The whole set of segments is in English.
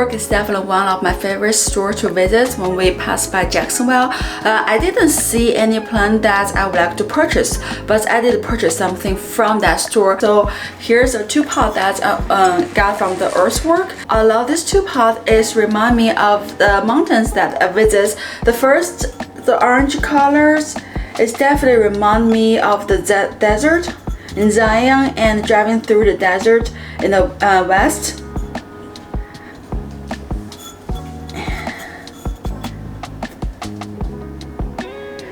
Park is definitely one of my favorite stores to visit when we pass by Jacksonville. I didn't see any plant that I would like to purchase, but I did purchase something from that store. So here's a 2 pot that I got from the earthwork. I love this 2 pot. It reminds me of the mountains that I visit. The first, the orange colors, it definitely remind me of the desert in Zion and driving through the desert in the west.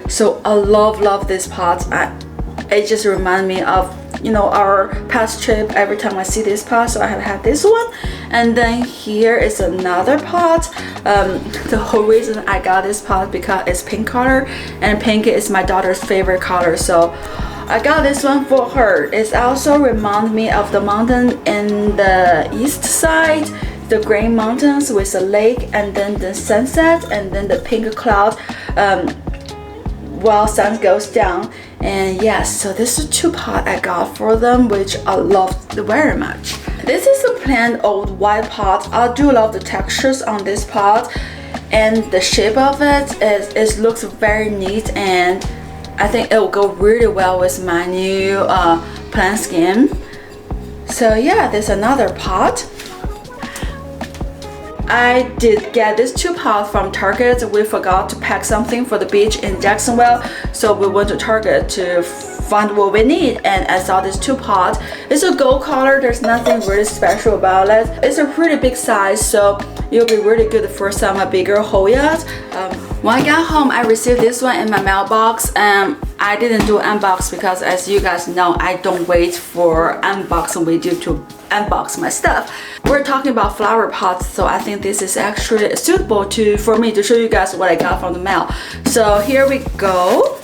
So I love this pot. It just reminds me of, you know, our past trip. Every time I see this pot, so I have had this one. And then here is another pot. The whole reason I got this pot because it's pink color, and pink is my daughter's favorite color. So I got this one for her. It also reminds me of the mountain in the east side, the Green Mountains with a lake, and then the sunset, and then the pink cloud while sun goes down. And yes, so this is 2 pot I got for them, which I love very much. This is a plain old white pot. I do love the textures on this pot, and the shape of it looks very neat, and I think it will go really well with my new plant scheme. So yeah, there's another pot. I did get this 2 pot from Target. We forgot to pack something for the beach in Jacksonville, so we went to Target to find what we need, and I saw this 2 pot. It's a gold color. There's nothing really special about it. It's a pretty big size, so it'll be really good for some bigger hoyas. When I got home, I received this one in my mailbox. I didn't do unbox because, as you guys know, I don't wait for unboxing video to unbox my stuff. We're talking about flower pots, so I think this is actually suitable for me to show you guys what I got from the mail. So here we go.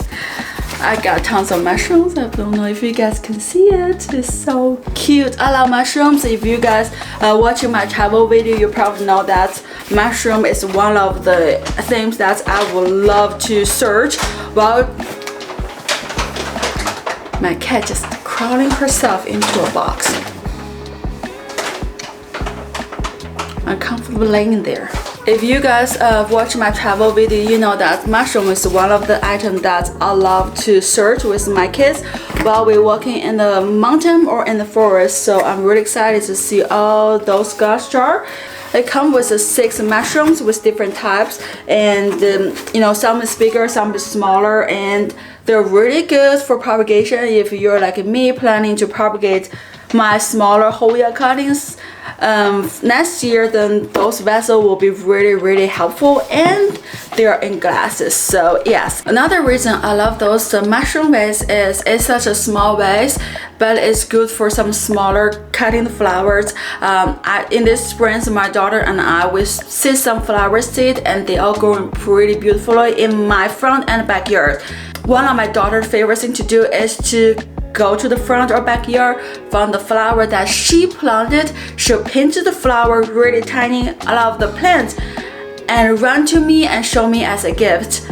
I got tons of mushrooms. I don't know if you guys can see it. It's so cute. I love mushrooms. If you guys are watching my travel video, you probably know that mushroom is one of the things that I would love to search. Well, my cat just crawling herself into a box. I'm comfortable laying there. If you guys watch my travel video, you know that mushroom is one of the items that I love to search with my kids while we're walking in the mountain or in the forest. So I'm really excited to see all those glass jars. It comes with 6 mushrooms with different types, and you know, some is bigger, some is smaller, and they're really good for propagation. If you're like me, planning to propagate my smaller hoya cuttings next year, then those vessels will be really helpful, and they're in glasses. So yes, another reason I love those mushroom vase is it's such a small vase, but it's good for some smaller cutting flowers. In this spring, my daughter and I, we see some flower seed, and they all growing pretty beautifully in my front and backyard. One of my daughter's favorite thing to do is to go to the front or backyard, find the flower that she planted. She'll pinch the flower really tiny out of the plant and run to me and show me as a gift.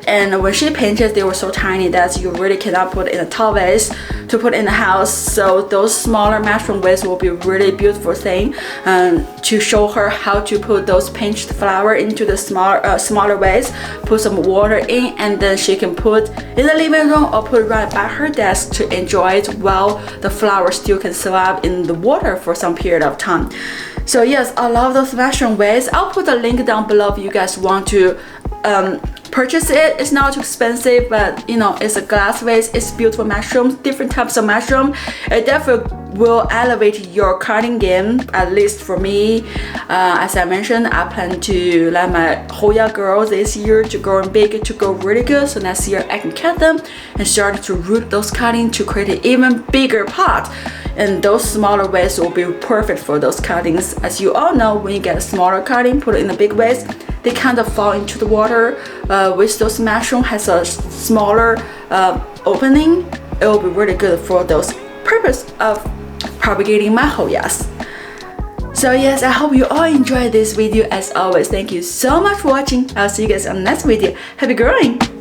And when she painted, they were so tiny that you really cannot put in a tall vase to put in the house. So those smaller mushroom vases will be really beautiful thing to show her how to put those pinched flower into the smaller vase, put some water in, and then she can put in the living room or put right by her desk to enjoy it while the flower still can survive in the water for some period of time. So yes, I love those mushroom vases. I'll put a link down below if you guys want to purchase it. It's not too expensive, but you know, it's a glass vase. It's beautiful mushrooms, different types of mushroom. It definitely will elevate your cutting game, at least for me. As I mentioned, I plan to let my hoya girls this year to grow big, to grow really good, so next year I can cut them and start to root those cutting to create an even bigger pot. And those smaller vases will be perfect for those cuttings. As you all know, when you get a smaller cutting, put it in a big vase, they kind of fall into the water. With those mushroom has a smaller opening, it will be really good for those purpose of propagating my hoyas. So yes, I hope you all enjoyed this video. As always, thank you so much for watching. I'll see you guys on the next video. Happy growing!